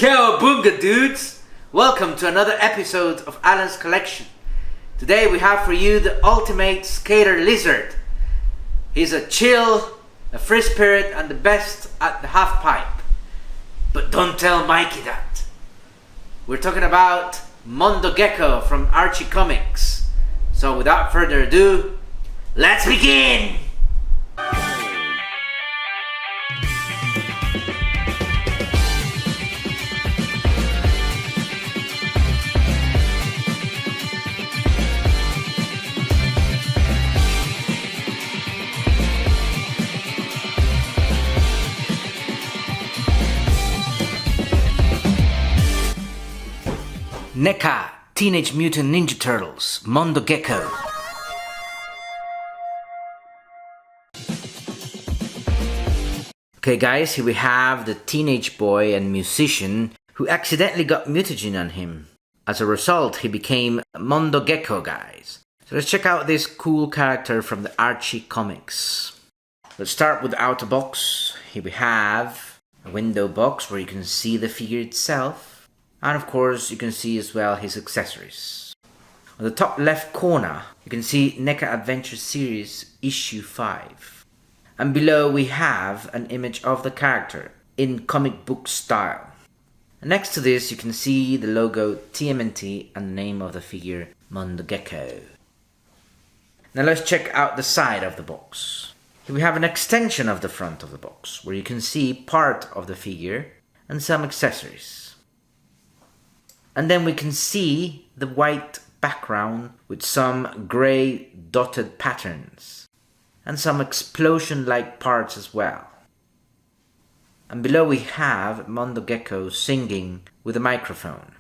Cowabunga dudes! Welcome to another episode of Alan's Collection. Today we have for you the ultimate skater lizard. He's a chill, a free spirit and the best at the half pipe. But don't tell Mikey that. We're talking about Mondo Gecko from Archie comics. So without further ado, let's begin! NECA, Teenage Mutant Ninja Turtles, Mondo Gecko. Okay guys, here we have the teenage boy and musician who accidentally got mutagen on him. As a result, he became Mondo Gecko, guys. So let's check out this cool character from the Archie comics. Let's start with the outer box. Here we have a window box where you can see the figure itself. And of course, you can see as well his accessories. On the top left corner, you can see NECA Adventure Series Issue 5. And below we have an image of the character in comic book style. And next to this, you can see the logo TMNT and the name of the figure Mondo Gecko. Now let's check out the side of the box. Here we have an extension of the front of the box, where you can see part of the figure and some accessories. And then we can see the white background with some grey dotted patterns and some explosion-like parts as well. And below we have Mondo Gecko singing with a microphone.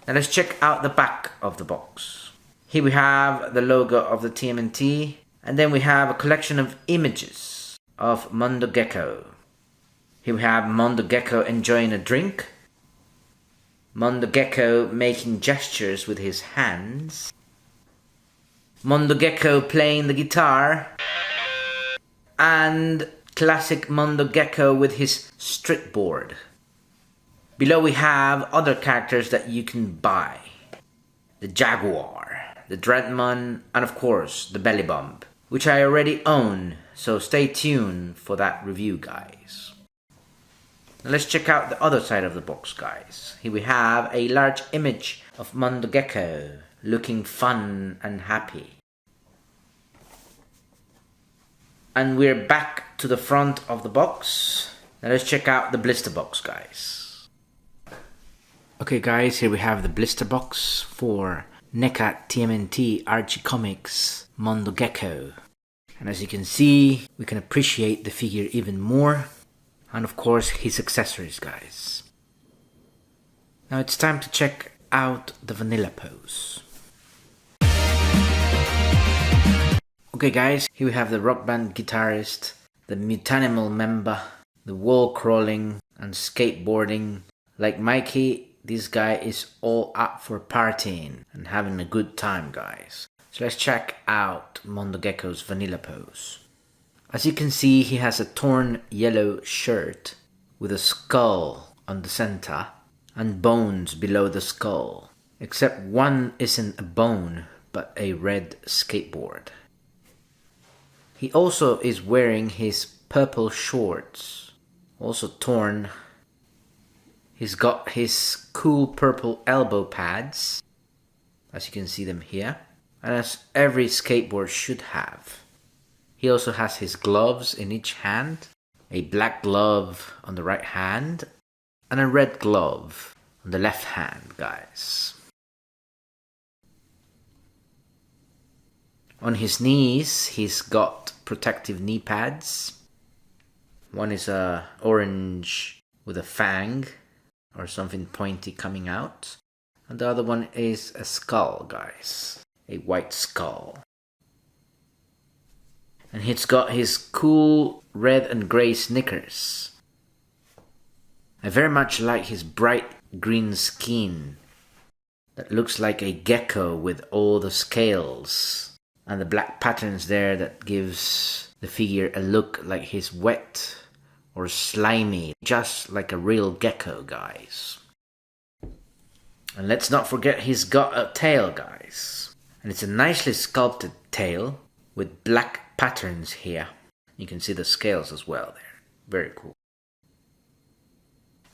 Now let's check out the back of the box. Here we have the logo of the TMNT, and then we have a collection of images of Mondo Gecko. Here we have Mondo Gecko enjoying a drink, Mondo Gecko making gestures with his hands, Mondo Gecko playing the guitar, and classic Mondo Gecko with his strip board. Below we have other characters that you can buy. The Jaguar, the Dreadmon, and of course the Belly Bump, which I already own, so stay tuned for that review, guys. Now let's check out the other side of the box, guys. Here we have a large image of Mondo Gecko looking fun and happy. And we're back to the front of the box. Now let's check out the blister box, guys. Okay guys, here we have the blister box for NECA TMNT Archie Comics Mondo Gecko. And as you can see, we can appreciate the figure even more. And of course his accessories, guys. Now it's time to check out the vanilla pose. Okay guys, here we have the rock band guitarist, the Mutanimal member, the wall crawling and skateboarding. Like Mikey, this guy is all up for partying and having a good time, guys. So let's check out Mondo Gecko's vanilla pose. As you can see, he has a torn yellow shirt with a skull on the center and bones below the skull. Except one isn't a bone, but a red skateboard. He also is wearing his purple shorts, also torn. He's got his cool purple elbow pads, as you can see them here, and as every skateboard should have. He also has his gloves in each hand, a black glove on the right hand, and a red glove on the left hand, guys. On his knees, he's got protective knee pads. One is orange with a fang or something pointy coming out. And the other one is a skull, guys. A white skull. And he's got his cool red and grey sneakers. I very much like his bright green skin that looks like a gecko with all the scales and the black patterns there that gives the figure a look like he's wet or slimy, just like a real gecko, guys. And let's not forget he's got a tail, guys. And it's a nicely sculpted tail with black patterns here. You can see the scales as well there. Very cool.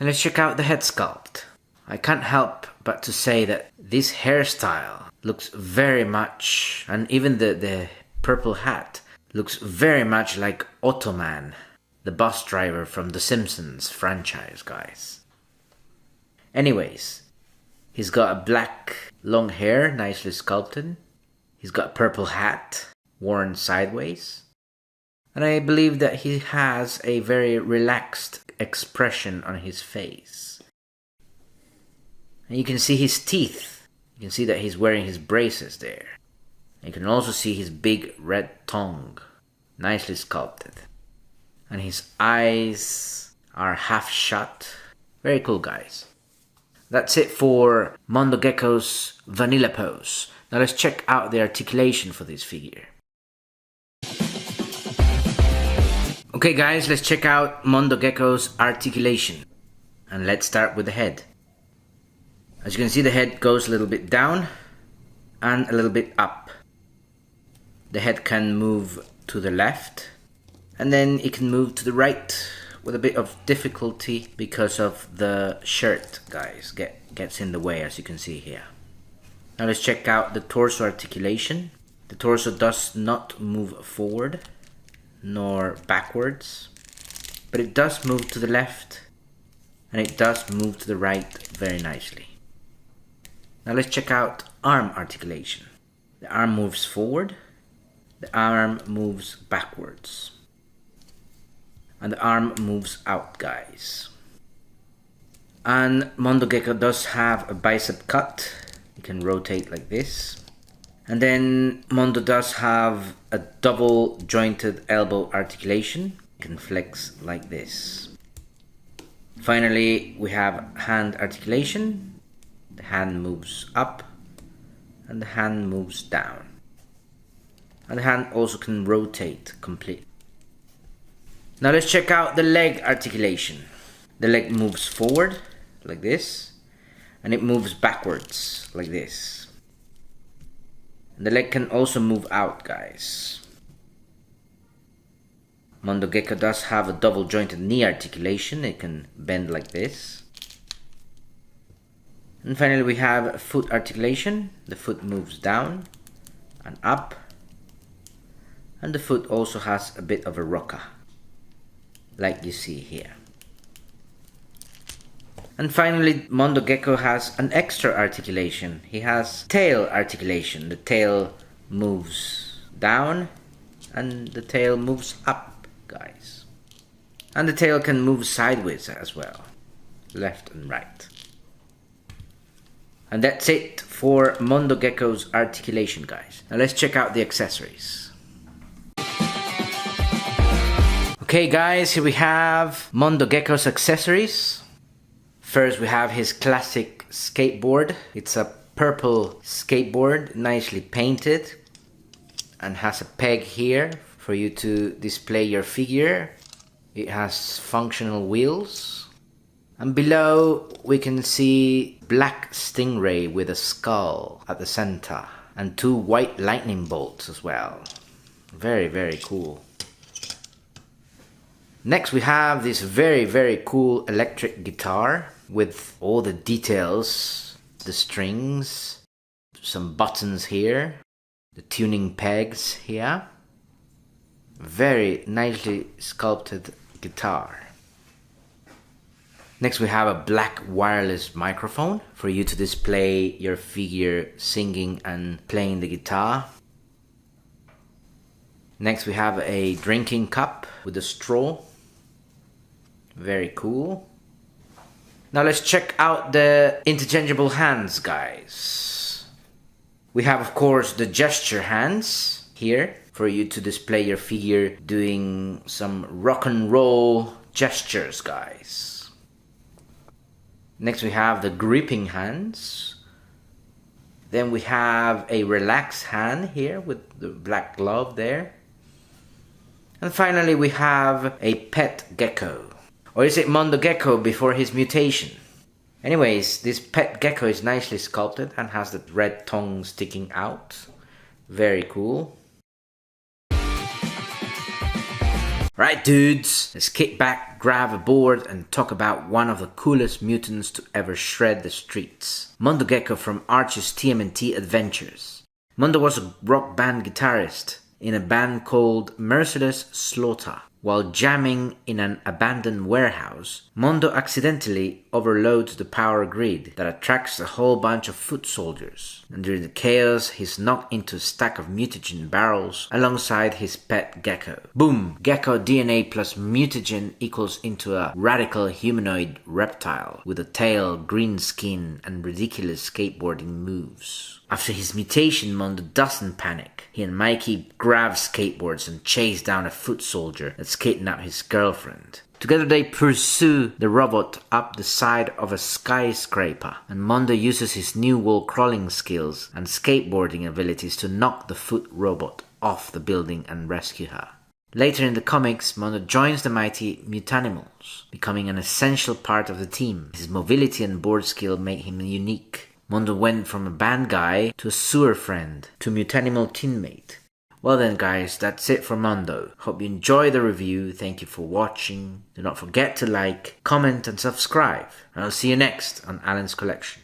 And let's check out the head sculpt. I can't help but to say that this hairstyle looks very much, and even the purple hat looks very much like Automan, the bus driver from the Simpsons franchise, guys. Anyways, he's got a black long hair, nicely sculpted. He's got a purple hat, worn sideways. And I believe that he has a very relaxed expression on his face. And you can see his teeth. You can see that he's wearing his braces there. You can also see his big red tongue, nicely sculpted. And his eyes are half shut. Very cool, guys. That's it for Mondo Gecko's vanilla pose. Now let's check out the articulation for this figure. Okay guys, let's check out Mondo Gecko's articulation. And let's start with the head. As you can see, the head goes a little bit down and a little bit up. The head can move to the left and then it can move to the right with a bit of difficulty because of the shirt, guys. Gets in the way, as you can see here. Now let's check out the torso articulation. The torso does not move forward nor backwards, but it does move to the left and it does move to the right very nicely. Now let's check out arm articulation. The arm moves forward, the arm moves backwards, and the arm moves out, guys. And Mondo Gecko does have a bicep cut. You can rotate like this. And then Mondo does have a double jointed elbow articulation. You can flex like this. Finally, we have hand articulation. The hand moves up and the hand moves down. And the hand also can rotate completely. Now let's check out the leg articulation. The leg moves forward like this and it moves backwards like this. And the leg can also move out, guys. Mondo Gecko does have a double jointed knee articulation. It can bend like this. And finally we have foot articulation. The foot moves down and up. And the foot also has a bit of a rocker, like you see here. And finally, Mondo Gecko has an extra articulation. He has tail articulation. The tail moves down and the tail moves up, guys. And the tail can move sideways as well, left and right. And that's it for Mondo Gecko's articulation, guys. Now let's check out the accessories. Okay guys, here we have Mondo Gecko's accessories. First we have his classic skateboard. It's a purple skateboard, nicely painted, and has a peg here for you to display your figure. It has functional wheels. And below we can see black stingray with a skull at the center and two white lightning bolts as well. Very, very cool. Next we have this very, very cool electric guitar with all the details, the strings, some buttons here, the tuning pegs here. Very nicely sculpted guitar. Next we have a black wireless microphone for you to display your figure singing and playing the guitar. Next we have a drinking cup with a straw. Very cool. Now let's check out the interchangeable hands, guys. We have, of course, the gesture hands here for you to display your figure doing some rock and roll gestures, guys. Next we have the gripping hands. Then we have a relaxed hand here with the black glove there. And finally we have a pet gecko. Or is it Mondo Gecko before his mutation? Anyways, this pet gecko is nicely sculpted and has the red tongue sticking out. Very cool. Right dudes, let's kick back, grab a board and talk about one of the coolest mutants to ever shred the streets. Mondo Gecko from Archie's TMNT Adventures. Mondo was a rock band guitarist in a band called Merciless Slaughter. While jamming in an abandoned warehouse, Mondo accidentally overloads the power grid that attracts a whole bunch of foot soldiers. And during the chaos, he's knocked into a stack of mutagen barrels alongside his pet gecko. Boom! Gecko DNA plus mutagen equals into a radical humanoid reptile with a tail, green skin, and ridiculous skateboarding moves. After his mutation, Mondo doesn't panic. He and Mikey grab skateboards and chase down a foot soldier that's kidnapped his girlfriend. Together they pursue the robot up the side of a skyscraper, and Mondo uses his new wall crawling skills and skateboarding abilities to knock the foot robot off the building and rescue her. Later in the comics, Mondo joins the mighty Mutanimals, becoming an essential part of the team. His mobility and board skill make him unique. Mondo went from a band guy to a sewer friend to Mutanimal teammate. Well then guys, that's it for Mondo. Hope you enjoy the review. Thank you for watching. Do not forget to like, comment and subscribe. And I'll see you next on Alan's Collection.